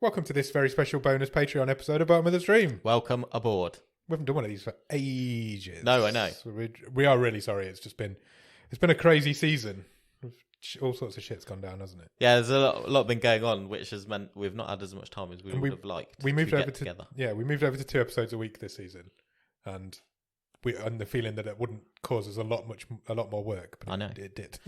Welcome to this very special bonus Patreon episode of Bottom of the Stream. Welcome aboard. We haven't done one of these for ages. No, I know. So we are really sorry. It's been a crazy season. All sorts of shit's gone down, hasn't it? Yeah, there's a lot been going on, which has meant we've not had as much time as we would have liked. We moved over together. We moved over to 2 episodes a week this season, and the feeling that it wouldn't cause us a lot more work. But I know it did.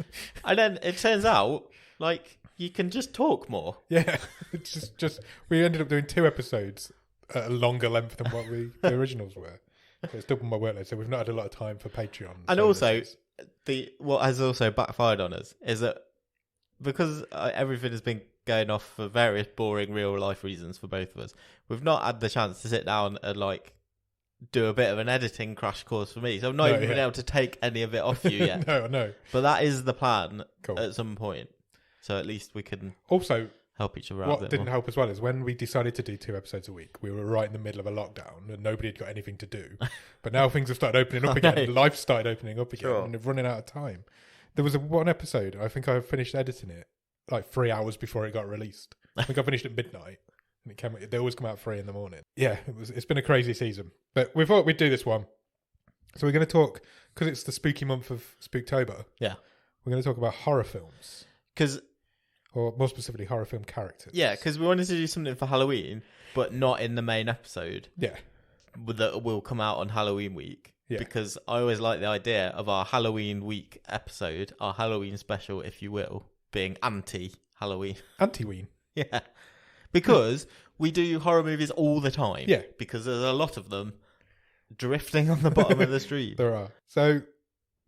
And then it turns out, like, you can just talk more. Yeah, it's just we ended up doing 2 episodes at a longer length than what the originals were. So it's double my workload. So we've not had a lot of time for Patreon. And also, what has also backfired on us is that because everything has been going off for various boring real life reasons for both of us, we've not had the chance to sit down and like do a bit of an editing crash course for me. So I've not even been able to take any of it off you yet. No. But that is the plan Cool. at some point. So at least we can also help each other out. What didn't help as well is when we decided to do 2 episodes a week, we were right in the middle of a lockdown and nobody had got anything to do. But now things have started opening up again. Life started opening up again, and we're running out of time. There was one episode, I think I finished editing it like 3 hours before it got released. I think I finished at midnight, and they always come out 3 in the morning. Yeah, it's been a crazy season, but we thought we'd do this one. So we're going to talk, because it's the spooky month of Spooktober. Yeah, we're going to talk about horror films. Or more specifically, horror film characters. Yeah, because we wanted to do something for Halloween, but not in the main episode. Yeah. That will come out on Halloween week. Yeah. Because I always like the idea of our Halloween week episode, our Halloween special, if you will, being anti-Halloween. Anti-ween? Yeah. Because we do horror movies all the time. Yeah. Because there's a lot of them drifting on the bottom of the street. There are. So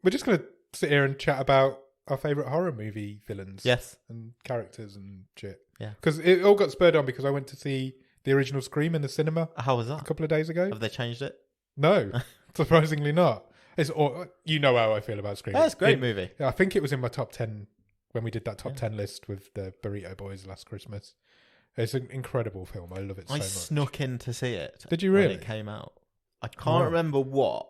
we're just going to sit here and chat about our favourite horror movie villains. Yes. And characters and shit. Yeah. Because it all got spurred on because I went to see the original Scream in the cinema. How was that? A couple of days ago. Have they changed it? No. Surprisingly not. You know how I feel about Scream. That's a great movie. I think it was in my top 10 when we did that top 10 list with the Burrito Boys last Christmas. It's an incredible film. I love it so much. I snuck in to see it. Did you really? When it came out. I can't remember what.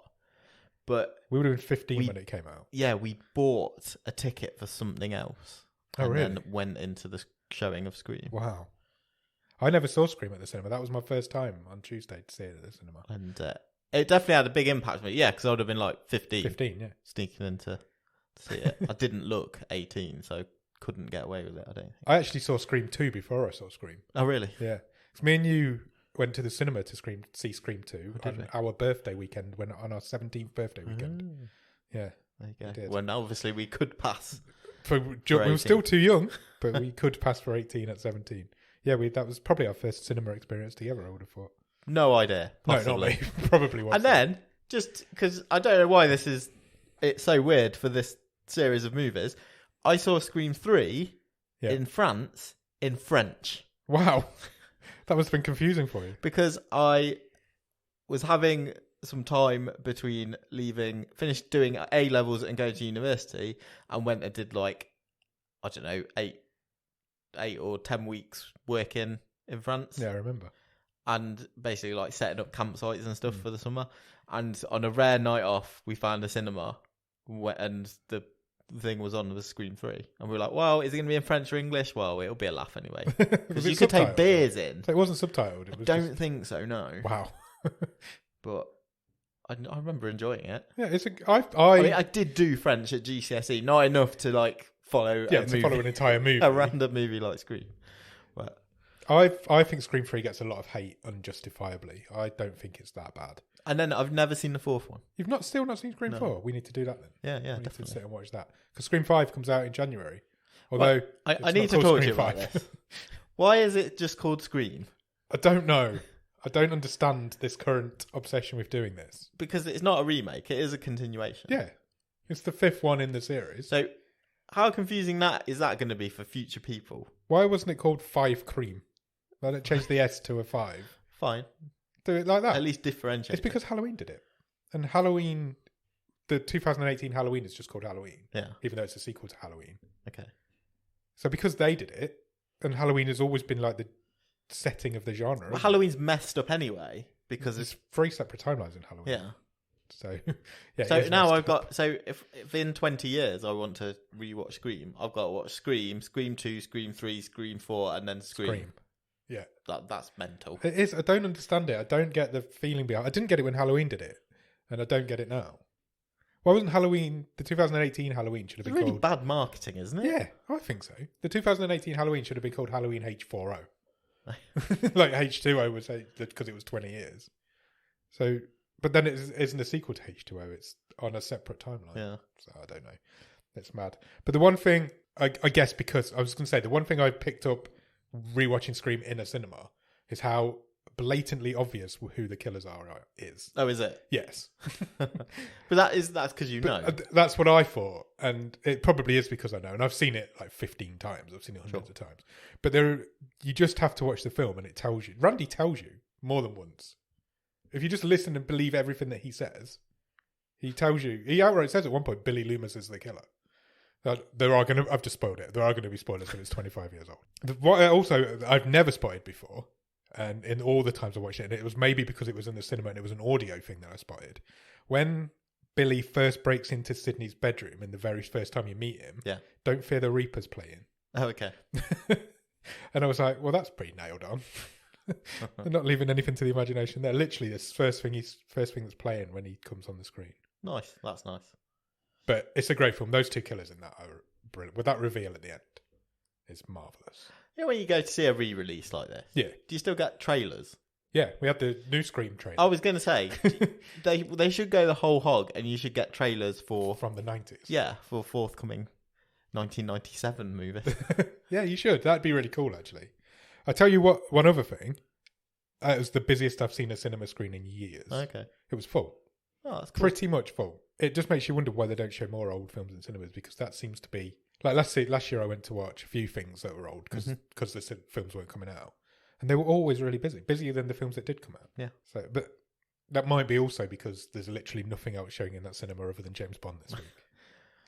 But we would have been 15 when it came out. Yeah, we bought a ticket for something else. And then went into the showing of Scream. Wow. I never saw Scream at the cinema. That was my first time on Tuesday to see it at the cinema. And it definitely had a big impact on me. Yeah, because I would have been like 15. 15, yeah. Sneaking in to see it. I didn't look 18, so couldn't get away with it, I don't think. I actually saw Scream 2 before I saw Scream. Oh, really? Yeah. Because me and you went to the cinema to see Scream 2 on our birthday weekend, on our 17th birthday weekend. Yeah. There you go. Well, obviously we could pass. We were still too young, but we could pass for 18 at 17. Yeah, that was probably our first cinema experience together, I would have thought. No idea. Possibly. No, not me. Probably was. And then, just because I don't know why it's so weird for this series of movies, I saw Scream 3 in France in French. Wow. That must have been confusing for you. Because I was having some time between finished doing A-levels and going to university, and went and did 8 or 10 weeks working in France. Yeah, I remember. And basically setting up campsites and stuff for the summer. And on a rare night off, we found a cinema, and the thing was on the Scream 3, and we were like, well, is it going to be in French or English? Well, it'll be a laugh anyway, because you could take beers in. So it wasn't subtitled? I don't think so, no. Wow. But I remember enjoying it. Yeah, I mean, I did do French at GCSE, not enough to follow follow an entire movie. A random movie like Scream. But I think Scream 3 gets a lot of hate unjustifiably. I don't think it's that bad. And then I've never seen the 4th one. You've still not seen Scream 4? We need to do that then. Yeah, we definitely. Need to sit and watch that. Because Scream 5 comes out in January. Although I need to talk to you about this. Why is it just called Scream? I don't know. I don't understand this current obsession with doing this. Because it's not a remake, it is a continuation. Yeah. It's the 5th one in the series. So how confusing is that going to be for future people? Why wasn't it called 5 Cream? Why don't change the S to a 5? Fine. Do it like that. At least differentiate. It's because Halloween did it. And Halloween, the 2018 Halloween is just called Halloween. Yeah. Even though it's a sequel to Halloween. Okay. So because they did it, and Halloween has always been the setting of the genre. Well, Halloween's messed up anyway, because there's 3 separate timelines in Halloween. Yeah. So, yeah. So now I've got. So if in 20 years I want to rewatch Scream, I've got to watch Scream, Scream 2, Scream 3, Scream 4, and then Scream. Yeah. That's mental. It is. I don't understand it. I don't get the feeling behind. I didn't get it when Halloween did it, and I don't get it now. Why wasn't Halloween, the 2018 Halloween should have been really called... bad marketing, isn't it? Yeah, I think so. The 2018 Halloween should have been called Halloween H40. Like H2O was because it was 20 years. So, but then it isn't a sequel to H2O. It's on a separate timeline. Yeah. So I don't know. It's mad. But the one thing, I guess because, I was going to say, the one thing I picked up rewatching Scream in a cinema is how blatantly obvious who the killers is. Oh, is it? Yes. But that's because you know. That's what I thought. And it probably is because I know. And I've seen it like 15 times. I've seen it hundreds of times. But you just have to watch the film and it tells you. Randy tells you more than once. If you just listen and believe everything that he says, he tells you. He outright says at one point, Billy Loomis is the killer. I've just spoiled it. There are going to be spoilers because it's 25 years old. What I've never spotted before, and in all the times I watched it, and it was maybe because it was in the cinema and it was an audio thing that I spotted. When Billy first breaks into Sydney's bedroom and the very first time you meet him, Don't Fear the Reaper's playing. Oh, okay. And I was like, well, that's pretty nailed on. They're not leaving anything to the imagination there. Literally, this first thing that's playing when he comes on the screen. Nice. That's nice. But it's a great film. Those two killers in that are brilliant. With that reveal at the end, it's marvellous. You know when you go to see a re-release like this? Yeah. Do you still get trailers? Yeah, we had the new Scream trailer. I was going to say, they should go the whole hog and you should get trailers from the 90s. Yeah, for forthcoming 1997 movie. Yeah, you should. That'd be really cool, actually. I tell you what, one other thing. It was the busiest I've seen a cinema screen in years. Okay. It was full. Oh, that's cool. Pretty much full. It just makes you wonder why they don't show more old films in cinemas, because that seems to be... Like, last year I went to watch a few things that were old because the films weren't coming out. And they were always really busy. Busier than the films that did come out. Yeah. So, but that might be also because there's literally nothing else showing in that cinema other than James Bond this week.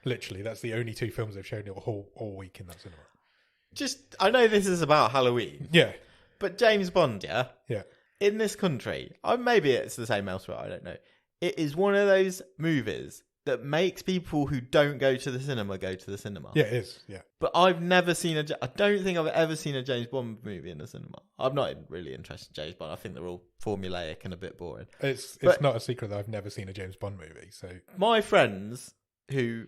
Literally, that's the only two films they've shown all week in that cinema. I know this is about Halloween. Yeah. But James Bond, yeah? Yeah. In this country, maybe it's the same elsewhere, I don't know. It is one of those movies that makes people who don't go to the cinema go to the cinema. Yeah, it is, yeah. But I've never seen I don't think I've ever seen a James Bond movie in the cinema. I'm not really interested in James Bond. I think they're all formulaic and a bit boring. It's not a secret that I've never seen a James Bond movie, so... My friends who,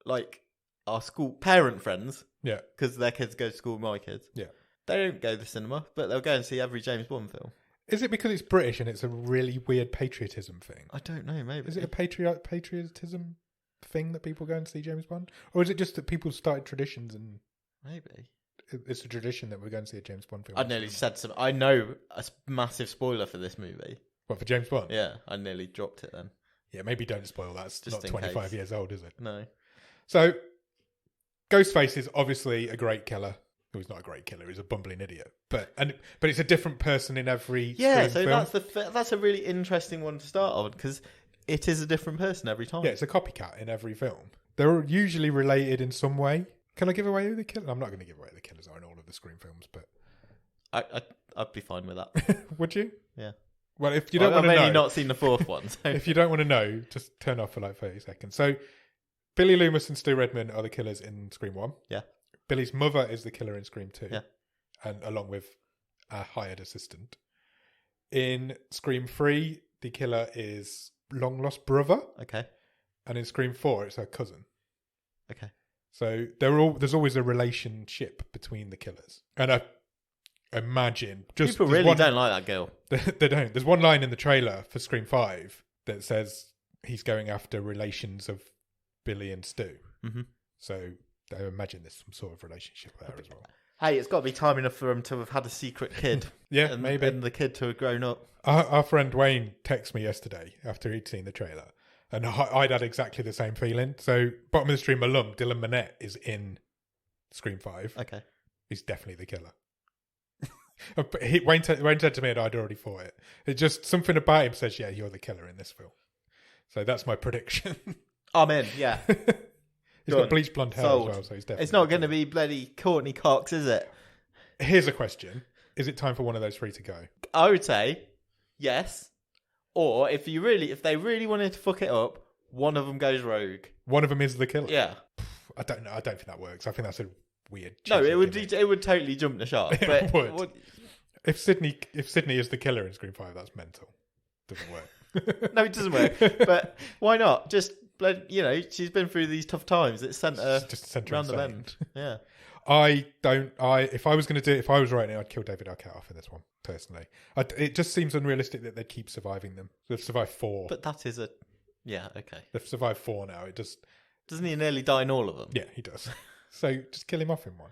like, are parent friends... Yeah. Because their kids go to school with my kids. Yeah. They don't go to the cinema, but they'll go and see every James Bond film. Is it because it's British and it's a really weird patriotism thing? I don't know, maybe. Is it a patriotism thing that people go and see James Bond? Or is it just that people started traditions and... Maybe. It's a tradition that we're going to see a James Bond film? I nearly said some... I know a massive spoiler for this movie. What, for James Bond? Yeah, I nearly dropped it then. Yeah, maybe don't spoil that. It's just not 25 years old, is it? No. So, Ghostface is obviously a great killer. He's not a great killer. He's a bumbling idiot. But it's a different person in every Scream film. That's a really interesting one to start on, because it is a different person every time. Yeah, it's a copycat in every film. They're usually related in some way. Can I give away who the killer? I'm not going to give away who the killers are in all of the Scream films, but I'd be fine with that. Would you? Yeah. Well, if you don't want to know, I've only not seen the fourth one. So. If you don't want to know, just turn off for like 30 seconds. So, Billy Loomis and Stu Redman are the killers in Scream 1. Yeah. Billy's mother is the killer in Scream 2. Yeah. And along with a hired assistant. In Scream 3, the killer is long lost brother. Okay. And in Scream 4, it's her cousin. Okay. So there's always a relationship between the killers. And I imagine... People really don't like that girl. They don't. There's one line in the trailer for Scream 5 that says he's going after relations of Billy and Stu. Mm-hmm. So... I imagine there's some sort of relationship there as well. Hey, it's got to be time enough for him to have had a secret kid. Yeah, maybe. And the kid to have grown up. Our friend Wayne texted me yesterday after he'd seen the trailer. And I'd had exactly the same feeling. So, bottom of the stream alum, Dylan Minnette is in Scream 5. Okay. He's definitely the killer. Wayne said to me, and I'd already thought it. It's just something about him says, yeah, you're the killer in this film. So that's my prediction. I'm in, yeah. He's got bleached blonde hair as well, so he's definitely... It's not going to be bloody Courtney Cox, is it? Here's a question. Is it time for one of those three to go? I would say yes. Or if they really wanted to fuck it up, one of them goes rogue. One of them is the killer? Yeah. I don't know. I don't think that works. I think that's a weird... No, it would totally jump the shark. But it would. If Sydney is the killer in Scream 5, that's mental. Doesn't work. No, it doesn't work. But why not? Just, she's been through these tough times. It sent her round the bend. Yeah. If I was writing it, I'd kill David Arquette off in this one, personally. It just seems unrealistic that they'd keep surviving them. They've survived 4. But that is yeah, okay. They've survived 4 now. Doesn't he nearly die in all of them? Yeah, he does. So just kill him off in one.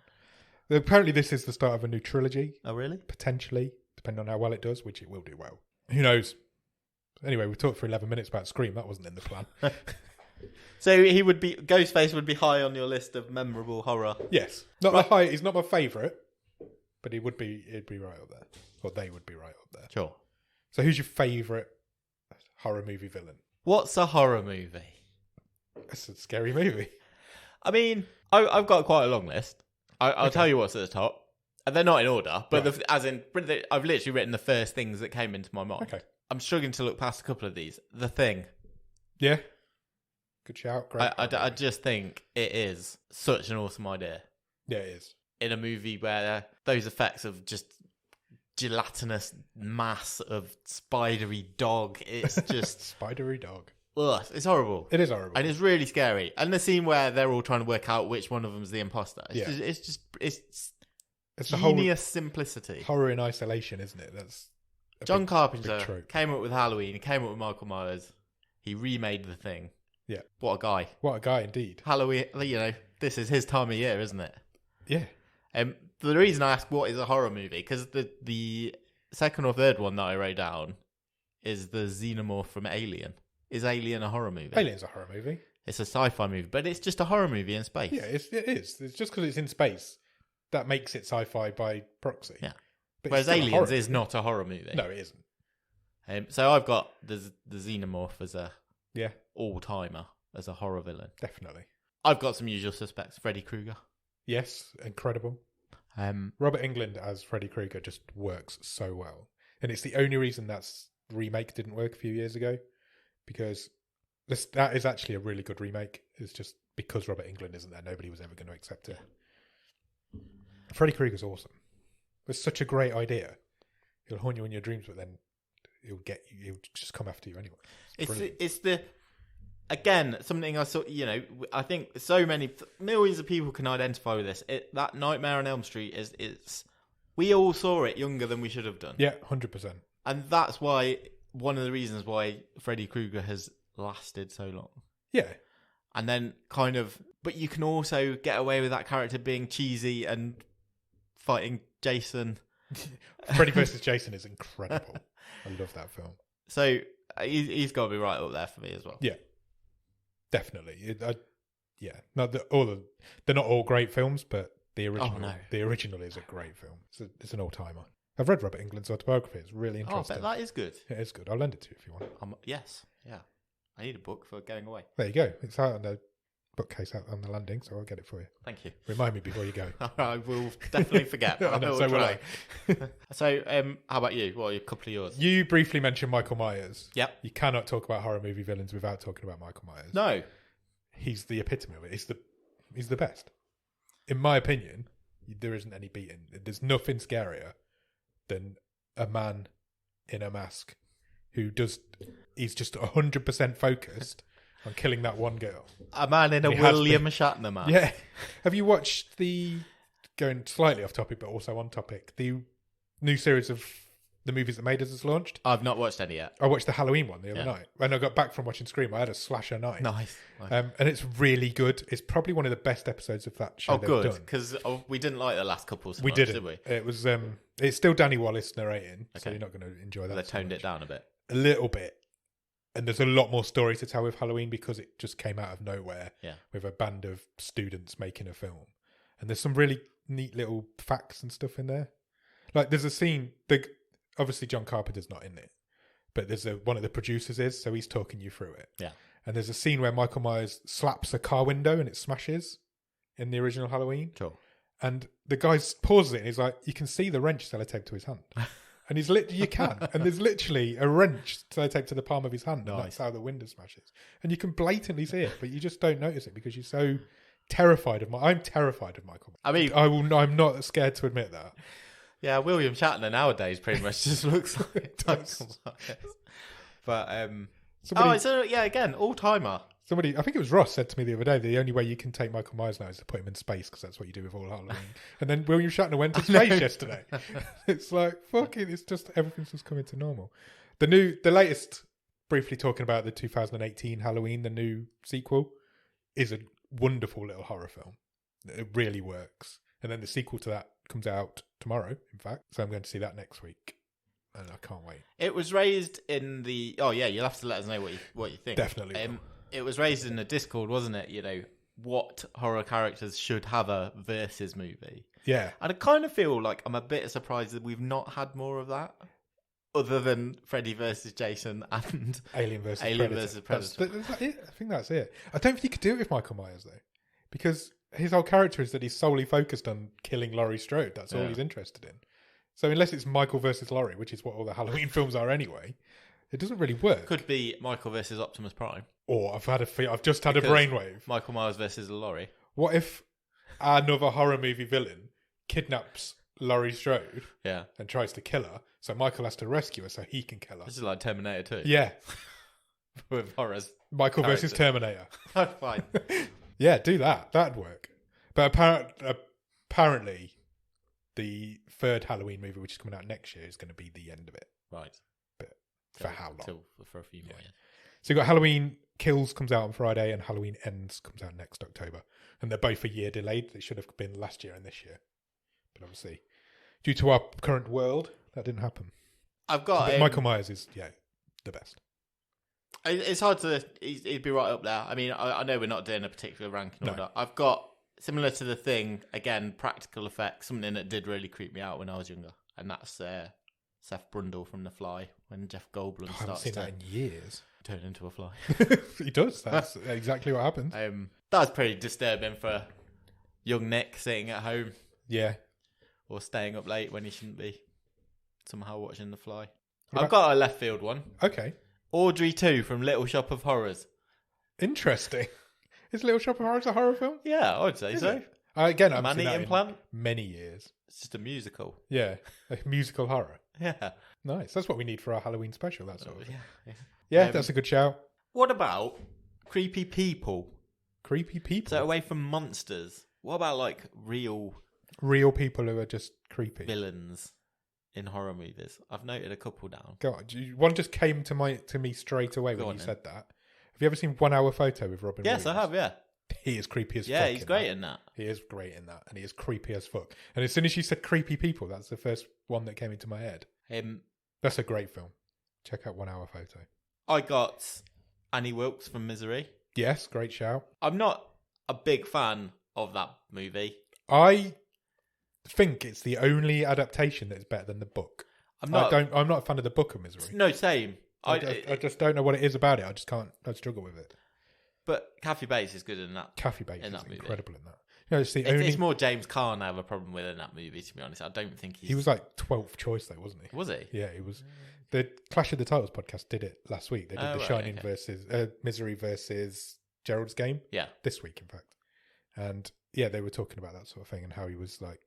Apparently this is the start of a new trilogy. Oh, really? Potentially, depending on how well it does, which it will do well. Who knows? Anyway, we talked for 11 minutes about Scream. That wasn't in the plan. So Ghostface would be high on your list of memorable horror. Yes. He's not my favourite, but he'd be right up there. Or they would be right up there. Sure. So who's your favourite horror movie villain? What's a horror movie? It's a scary movie. I mean, I've got quite a long list. I'll tell you what's at the top. And they're not in order, but right. I've literally written the first things that came into my mind. Okay. I'm struggling to look past a couple of these. The Thing. Yeah. Good shout. Great. I just think it is such an awesome idea. Yeah, it is. In a movie where those effects of just gelatinous mass of spidery dog, it's just... Spidery dog. Ugh, it's horrible. It is horrible. And it's really scary. And the scene where they're all trying to work out which one of them's the imposter. It's the genius simplicity. Horror in isolation, isn't it? That's John Carpenter came up with Halloween. He came up with Michael Myers. He remade The Thing. Yeah. What a guy. What a guy, indeed. Halloween, this is his time of year, isn't it? Yeah. The reason I ask what is a horror movie, because the second or third one that I wrote down is the xenomorph from Alien. Is Alien a horror movie? Alien's a horror movie. It's a sci-fi movie, but it's just a horror movie in space. Yeah, it is. It's just because it's in space that makes it sci-fi by proxy. Yeah. But whereas Aliens is not a horror movie. No, it isn't. So I've got the xenomorph as a Yeah. all-timer, as a horror villain. Definitely. I've got some usual suspects. Freddy Krueger. Yes, incredible. Robert Englund as Freddy Krueger just works so well. And it's the only reason that remake didn't work a few years ago. Because that is actually a really good remake. It's just because Robert Englund isn't there, nobody was ever going to accept it. Freddy Krueger's awesome. It's such a great idea. He'll haunt you in your dreams, but then he'll just come after you anyway. It's something I saw, I think so many millions of people can identify with this. That Nightmare on Elm Street is we all saw it younger than we should have done. Yeah, 100%. And that's why one of the reasons why Freddy Krueger has lasted so long. Yeah. And then but you can also get away with that character being cheesy and fighting Jason. Freddy vs. Jason is incredible. I love that film. So he's got to be right up there for me as well. Yeah. Definitely. They're not all great films, but the original is a great film. It's an all-timer. I've read Robert Englund's autobiography. It's really interesting. I bet that is good. It is good. I'll lend it to you if you want. Yes. Yeah. I need a book for going away. There you go. It's out on the bookcase out on the landing, so I'll get it for you. Thank you. Remind me before you go. I will definitely forget. I know, so will I. So, how about you? What are a couple of yours? You briefly mentioned Michael Myers. Yep. You cannot talk about horror movie villains without talking about Michael Myers. No. He's the epitome of it. He's the best. In my opinion, there isn't any beating. There's nothing scarier than a man in a mask he's just 100% focused on killing that one girl. A man in a William Shatner mask. Yeah. Have you watched going slightly off topic but also on topic, the new series of the movies that made us has launched? I've not watched any yet. I watched the Halloween one the other night. When I got back from watching Scream, I had a slasher night. Nice. And it's really good. It's probably one of the best episodes of that show they've done. Because we didn't like the last couple so we much, didn't. did we? It was it's still Danny Wallace narrating, so you're not going to enjoy that. They toned it down a bit. A little bit. And there's a lot more story to tell with Halloween because it just came out of nowhere with a band of students making a film. And there's some really neat little facts and stuff in there. Like there's a scene, obviously John Carpenter's not in it, but there's one of the producers is, so he's talking you through it. Yeah. And there's a scene where Michael Myers slaps a car window and it smashes in the original Halloween. Sure. And the guy pauses it and he's like, you can see the wrench sellotaped to his hand. And you can. And there's literally a wrench sellotaped to the palm of his hand. Nice. And that's how the window smashes. And you can blatantly see it, but you just don't notice it because you're so terrified of I'm terrified of Michael. I mean, I'm not scared to admit that. Yeah, William Shatner nowadays pretty much just looks like Michael Myers. But again, all timer. Somebody, I think it was Ross, said to me the other day, the only way you can take Michael Myers now is to put him in space, because that's what you do with all Halloween. And then William Shatner went to space yesterday. It's like, fucking, it's just, everything's just coming to normal. The latest, briefly talking about the 2018 Halloween, the new sequel, is a wonderful little horror film. It really works. And then the sequel to that comes out tomorrow, in fact. So I'm going to see that next week. And I can't wait. It was raised in the... Oh, yeah, you'll have to let us know what you think. Definitely. It was raised in the Discord, wasn't it? You know, what horror characters should have a versus movie. Yeah. And I kind of feel like I'm a bit surprised that we've not had more of that. Other than Freddy versus Jason and Alien versus Predator. That's it. I think that's it. I don't think you could do it with Michael Myers, though. Because his whole character is that he's solely focused on killing Laurie Strode. That's all he's interested in. So unless it's Michael versus Laurie, which is what all the Halloween films are anyway, it doesn't really work. Could be Michael versus Optimus Prime. Or I've just had a brainwave. Michael Myers versus Laurie. What if another horror movie villain kidnaps Laurie Strode and tries to kill her, so Michael has to rescue her so he can kill her? This is like Terminator 2. Yeah. With horrors. Michael versus Terminator. Fine. Yeah, do that. That'd work. But apparently, the third Halloween movie, which is coming out next year, is going to be the end of it. Right. But for how long? For a few more years. So you've got Halloween Kills comes out on Friday and Halloween Ends comes out next October. And they're both a year delayed. They should have been last year and this year. But obviously, due to our current world, that didn't happen. But Michael Myers is, the best. It's hard to... He'd be right up there. I mean, I know we're not doing a particular ranking order. I've got, similar to The Thing, again, practical effects, something that did really creep me out when I was younger. And that's Seth Brundle from The Fly, when Jeff Goldblum starts to... I haven't seen that in years. Turn into a fly. He does. That's exactly what happens. That was pretty disturbing for young Nick sitting at home. Yeah. Or staying up late when he shouldn't be. Somehow watching The Fly. I've got a left field one. Okay. Audrey 2 from Little Shop of Horrors. Interesting. Is Little Shop of Horrors a horror film? Yeah, I would say so. Again, I've Manny seen that Implant? in many years. It's just a musical. Yeah, a musical horror. Yeah. Nice. That's what we need for our Halloween special, that sort of thing. Yeah. Yeah, that's a good shout. What about creepy people? Creepy people? So away from monsters, what about like real people who are just creepy? Villains in horror movies. I've noted a couple down. Go on. One just came to me straight away when you said that. Have you ever seen 1 Hour Photo with Robin Williams? Yes, I have, yeah. He is creepy as fuck. Yeah, he's great in that. He is great in that. And he is creepy as fuck. And as soon as you said creepy people, that's the first one that came into my head. That's a great film. Check out 1 Hour Photo. I got Annie Wilkes from Misery. Yes, great shout. I'm not a big fan of that movie. I think it's the only adaptation that is better than the book. I'm not a fan of the book of Misery. No, same. I just don't know what it is about it. I struggle with it. But Kathy Bates is good in that. Kathy Bates is incredible in that. You know, it's more James Caan I have a problem with in that movie, to be honest. I don't think he was like 12th choice though, wasn't he? Was he? Yeah, he was. The Clash of the Titles podcast did it last week. They did The Shining versus Misery versus Gerald's Game. Yeah, this week in fact. And yeah, they were talking about that sort of thing and how he was like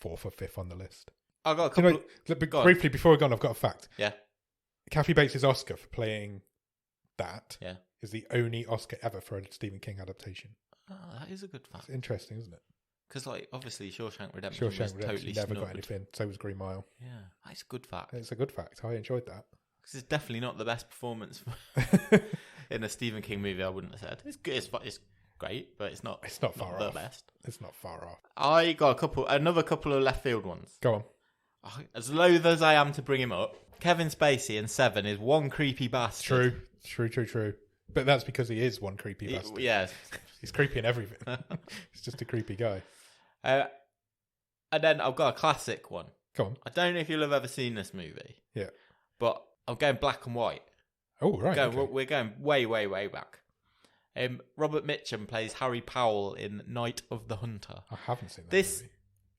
4th or 5th on the list. I got a couple. Briefly before we're gone, I've got a fact. Yeah, Kathy Bates' Oscar for playing that. Yeah. Is the only Oscar ever for a Stephen King adaptation. Oh, that is a good fact. It's interesting, isn't it? Because, like, obviously, Shawshank Redemption was totally never snubbed. got anything. So was Green Mile. Yeah, that's a good fact. It's a good fact. I enjoyed that. Because it's definitely not the best performance in a Stephen King movie. I wouldn't have said it's good. It's great, but it's not. It's not far off. The best. It's not far off. I got another couple of left field ones. Go on. As loath as I am to bring him up, Kevin Spacey in Seven is one creepy bastard. True. But that's because he is one creepy bastard. Yeah. He's creepy in everything. He's just a creepy guy. And then I've got a classic one. Go on. I don't know if you'll have ever seen this movie. Yeah. But I'm going black and white. Oh, right. We're going way, way, way back. Robert Mitchum plays Harry Powell in Night of the Hunter. I haven't seen that movie.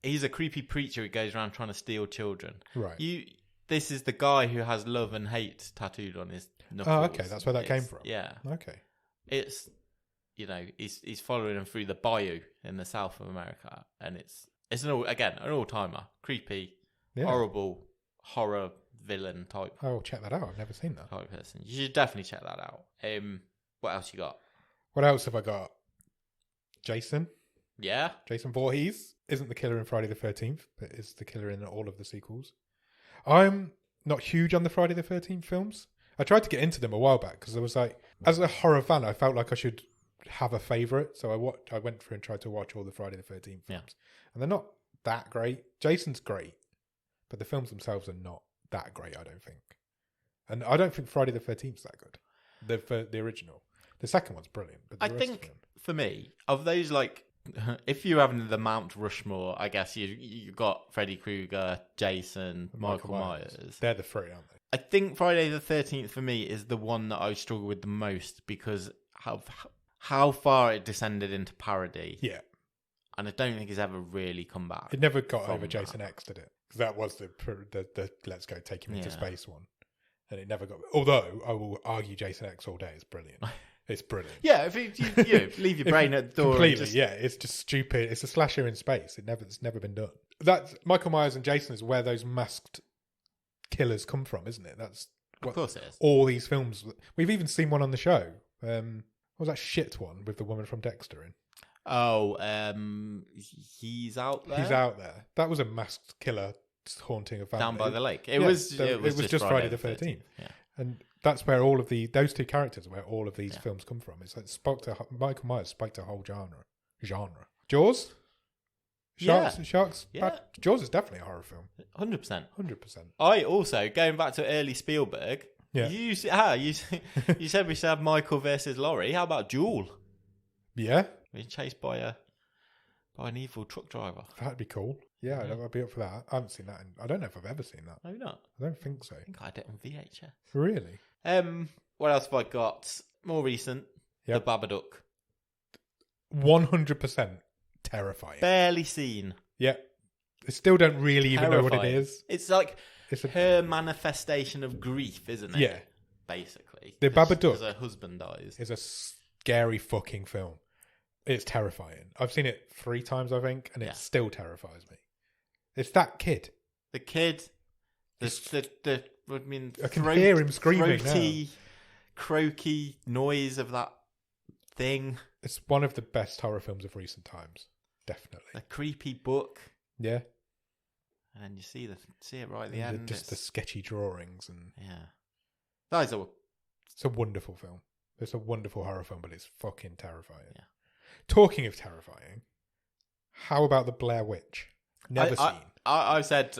He's a creepy preacher who goes around trying to steal children. Right. This is the guy who has love and hate tattooed on his knuckles. Oh, okay. That's where that came from. Yeah. Okay. It's, he's following him through the bayou in the south of America. And it's an all-timer. Creepy. horrible horror villain type. Oh, check that out. I've never seen that. Type person. You should definitely check that out. What else you got? What else have I got? Jason. Yeah. Jason Voorhees isn't the killer in Friday the 13th, but is the killer in all of the sequels. I'm not huge on the Friday the 13th films. I tried to get into them a while back because I was like, as a horror fan, I felt like I should have a favourite. So I went through and tried to watch all the Friday the 13th films. Yeah. And they're not that great. Jason's great, but the films themselves are not that great, I don't think. And I don't think Friday the 13th's that good. The original. The second one's brilliant. But I think, for me, of those, like, if you're having the Mount Rushmore, I guess you got Freddy Krueger, Jason, Michael Myers. They're the three, aren't they? I think Friday the 13th for me is the one that I struggle with the most because of how far it descended into parody. Yeah. And I don't think it's ever really come back. It never got over Jason X, did it? Because that was the let's go take him into space one. And it never got... Although, I will argue Jason X all day is brilliant. It's brilliant. Yeah, if you leave your brain at the door. Completely, yeah. It's just stupid. It's a slasher in space. It's never been done. That's Michael Myers and Jason is where those masked killers come from, isn't it? That's what, of course it is. All these films. We've even seen one on the show. What was that shit one with the woman from Dexter in? Oh, he's out there. He's out there. That was a masked killer haunting a family Down by the lake. It was just Friday the 13th. Yeah. And that's where those two characters are where all of these films come from. It's like Michael Myers spoke to a whole genre. Jaws? Sharks? Yeah. Jaws is definitely a horror film. 100%. 100%. I also, going back to early Spielberg, you said we should have Michael versus Laurie. How about Duel? Yeah. Being chased by an evil truck driver. That'd be cool. Yeah, I'd be up for that. I haven't seen that. I don't know if I've ever seen that. Maybe not. I don't think so. I think I had it on VHS. Really? What else have I got? More recent. Yep. The Babadook. 100% terrifying. Barely seen. Yeah. I still don't really even know what it is. It's like her manifestation of grief, isn't it? Yeah. Basically. The Babadook. Because her husband dies. Is a scary fucking film. It's terrifying. I've seen it 3 times, I think, and it still terrifies me. It's that kid. The kid. I can hear him screaming throaty, now. Croaky noise of that thing. It's one of the best horror films of recent times. Definitely. A creepy book. Yeah. And then you see it right at the end. Just the sketchy drawings and It's a wonderful film. It's a wonderful horror film, but it's fucking terrifying. Yeah. Talking of terrifying, how about the Blair Witch? Never seen. I've said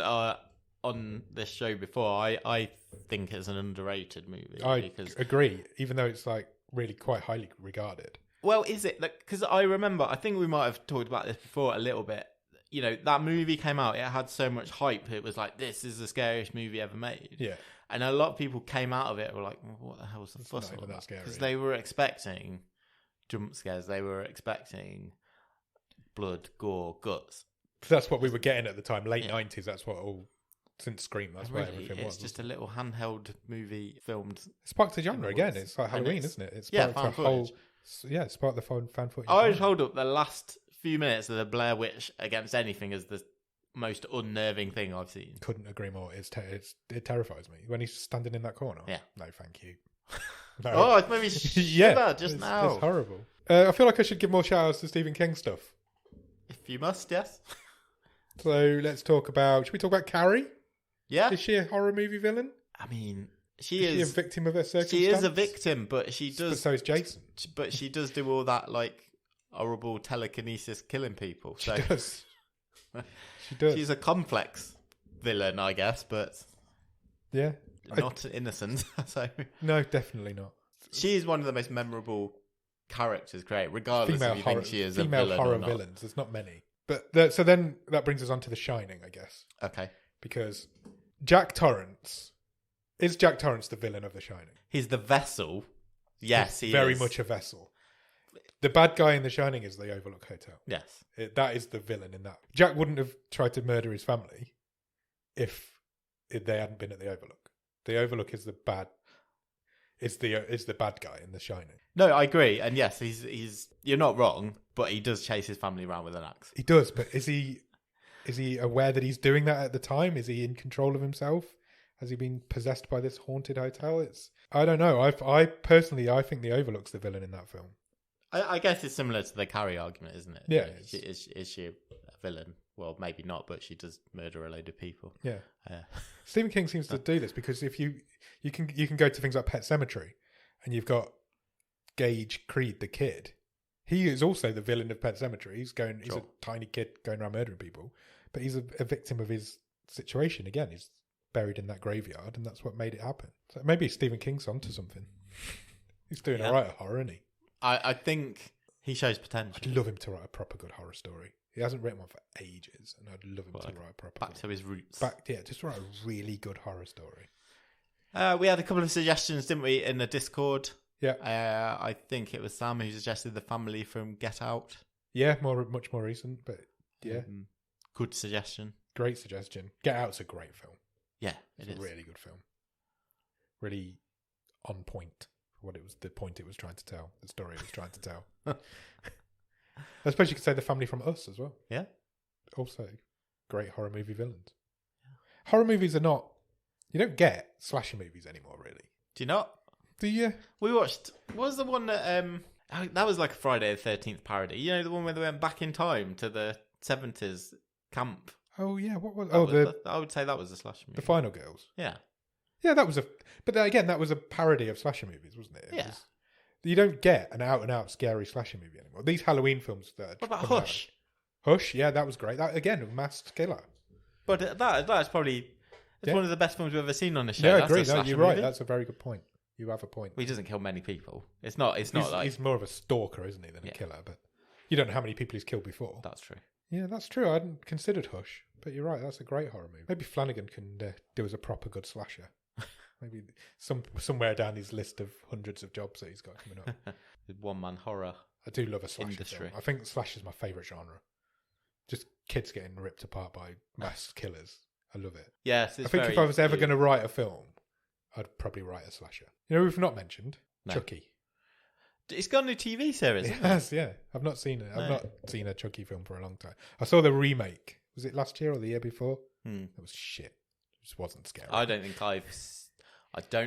on this show before, I think it's an underrated movie. I agree, even though it's like really quite highly regarded. Well, is it? Because I remember, I think we might have talked about this before a little bit. You know, that movie came out, it had so much hype. It was like, this is the scariest movie ever made. Yeah. And a lot of people came out of it and were like, well, what the hell was the fuss all about? Because they were expecting jump scares. They were expecting blood, gore, guts. That's what we were getting at the time. Late 90s, that's what since Scream, that's what everything was. It's just a little handheld movie filmed. It sparked the genre again. It's like Halloween, isn't it? It sparked fan footage. It sparked the fan footage. I would hold up the last few minutes of the Blair Witch against anything as the most unnerving thing I've seen. Couldn't agree more. It terrifies me when he's standing in that corner. Yeah. No, thank you. No. Oh, it's made me shiver just now. It's horrible. I feel like I should give more shout outs to Stephen King stuff. If you must, yes. So let's talk about. Should we talk about Carrie? Yeah. Is she a horror movie villain? I mean, is she a victim of her circumstance? She is a victim, but she does. But so is Jason. But she does do all that like horrible telekinesis killing people. So she does. She does. She's a complex villain, I guess, but not innocent. So no, definitely not. She is one of the most memorable characters created, regardless if you think she is a villain female horror or not. Villains. There's not many, but so then that brings us on to The Shining, I guess. Okay, because Jack Torrance is the villain of The Shining. He's the vessel. Yes, he very is. much a vessel. The bad guy in The Shining is the Overlook Hotel. Yes, that is the villain in that. Jack wouldn't have tried to murder his family if they hadn't been at the Overlook. The Overlook is the bad. Is the bad guy in The Shining. No, I agree, and yes, he's. You're not wrong, but he does chase his family around with an axe. He does, but is he? Is he aware that he's doing that at the time? Is he in control of himself? Has he been possessed by this haunted hotel? I don't know. I personally think the Overlook's the villain in that film. I guess it's similar to the Carrie argument, isn't it? Yeah. Is she a villain? Well, maybe not, but she does murder a load of people. Yeah. Stephen King seems to do this because if you can go to things like Pet Sematary, and you've got Gage Creed, the kid. He is also the villain of Pet Sematary. He's a tiny kid going around murdering people, but he's a victim of his situation. Again, he's buried in that graveyard, and that's what made it happen. So maybe Stephen King's onto something. He's doing all right at horror, isn't he? I think he shows potential. I'd love him to write a proper good horror story. He hasn't written one for ages, and I'd love him to write a proper back to his roots. Just write a really good horror story. We had a couple of suggestions, didn't we, in the Discord? Yeah. I think it was Sam who suggested the family from Get Out. Yeah, much more recent, but yeah. Good suggestion. Great suggestion. Get Out's a great film. Yeah, it's a really good film. Really on point for what it was, the point it was trying to tell, the story it was trying to tell. I suppose you could say the family from Us as well. Yeah. Also, great horror movie villains. Yeah. Horror movies are not... You don't get slasher movies anymore, really. Do you not? Do you? We watched... What was the one that... that was like a Friday the 13th parody. You know, the one where they went back in time to the 70s camp. Oh, yeah. What was... I would say that was a slasher movie. The Final Girls. Yeah. Yeah, that was a... But again, that was a parody of slasher movies, wasn't it? Yeah. You don't get an out-and-out scary slasher movie anymore. These Halloween films... What about Hush? Hush, yeah, that was great. That, again, a masked killer. But that's probably... It's one of the best films we've ever seen on the show. Yeah, I agree. No, you're right. Movie. That's a very good point. You have a point. He doesn't kill many people. It's not like... He's more of a stalker, isn't he, than a killer. But you don't know how many people he's killed before. That's true. Yeah, that's true. I hadn't considered Hush. But you're right. That's a great horror movie. Maybe Flanagan can do as a proper good slasher. Maybe somewhere down his list of hundreds of jobs that he's got coming up. One-man horror. I do love a slasher industry. Film. I think slasher is my favourite genre. Just kids getting ripped apart by masked killers. I love it. Yes, I think if I was ever going to write a film, I'd probably write a slasher. You know, we've not mentioned Chucky. It's got a new TV series. It has, yeah. I've not seen it. I've not seen a Chucky film for a long time. I saw the remake. Was it last year or the year before? It was shit. It just wasn't scary. I don't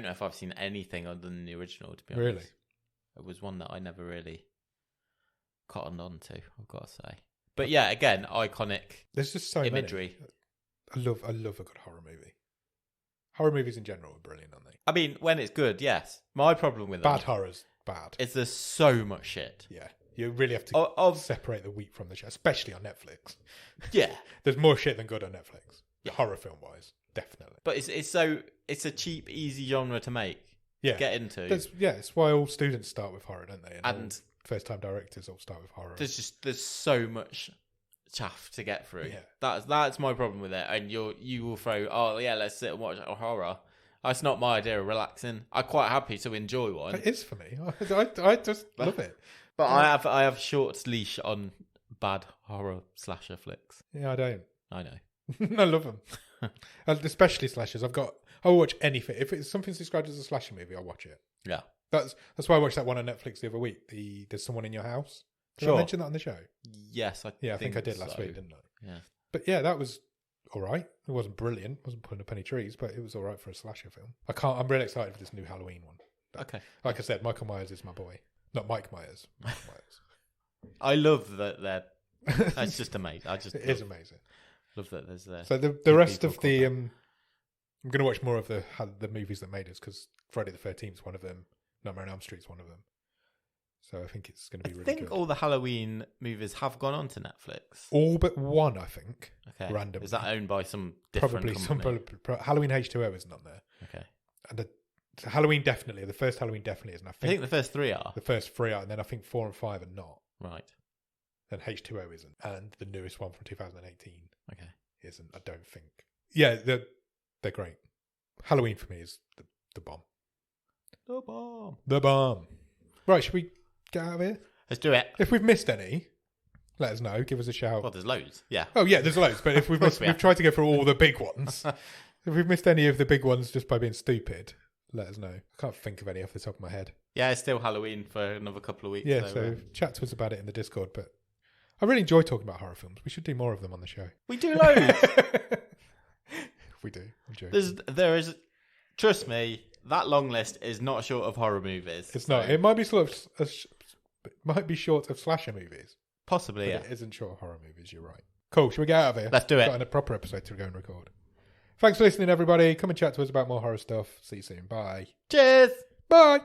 know if I've seen anything other than the original, to be honest. Really? It was one that I never really cottoned on to, I've got to say. But yeah, again, iconic. There's just so imagery. Many. I love a good horror movie. Horror movies in general are brilliant, aren't they? I mean, when it's good, yes. My problem with bad horror's bad. Is there's so much shit. Yeah. You really have to separate the wheat from the chaff, especially on Netflix. Yeah. There's more shit than good on Netflix. Yeah. Horror film wise, definitely. But it's a cheap, easy genre to make. Yeah. To get into. It's why all students start with horror, don't they? And first time directors all start with horror. There's so much chaff to get through. Yeah. That's my problem with it. And you will throw, let's sit and watch a horror. That's not my idea of relaxing. I'm quite happy to enjoy one. It is for me. I just love it. But I have short leash on bad horror slasher flicks. Yeah, I don't. I know. I love them. Especially slashers. I'll watch anything. If it's something described as a slasher movie, I'll watch it. Yeah. That's why I watched that one on Netflix the other week. There's Someone in Your House. Did I mention that on the show? Yes, I think I did last week, didn't I? Yeah. But yeah, that was all right. It wasn't brilliant. It wasn't putting up any trees, but it was all right for a slasher film. I'm really excited for this new Halloween one. Okay. Like I said, Michael Myers is my boy. Not Mike Myers. Michael Myers. I love that that's just amazing. It is amazing. Love that there's there. So the rest of the I'm going to watch more of the movies that made us, because Friday the 13th is one of them. Nightmare on Elm Street's one of them. So I think it's going to be really good. I think all the Halloween movies have gone on to Netflix. All but one, I think. Okay. Randomly. Is that owned by some different company? Halloween H2O isn't on there. Okay. And Halloween definitely. The first Halloween definitely isn't. I think the first three are. The first three are, and then I think 4 and 5 are not. Right. Then H2O isn't. And the newest one from 2018 isn't, I don't think. Yeah, they're great. Halloween for me is the bomb. The bomb. The bomb. Right, should we get out of here? Let's do it. If we've missed any, let us know. Give us a shout. Well, there's loads. Yeah. Oh, yeah, there's loads. But if we've missed, we've tried to go through all the big ones. If we've missed any of the big ones just by being stupid, let us know. I can't think of any off the top of my head. Yeah, it's still Halloween for another couple of weeks. Yeah, so chat to us about it in the Discord. But I really enjoy talking about horror films. We should do more of them on the show. We do loads. We do. I'm joking. There is, trust me, that long list is not short of horror movies. It's not. It might be might be short of slasher movies. Possibly, It isn't short of horror movies. You're right. Cool. Shall we get out of here? Let's do it. Got a proper episode to go and record. Thanks for listening, everybody. Come and chat to us about more horror stuff. See you soon. Bye. Cheers. Bye.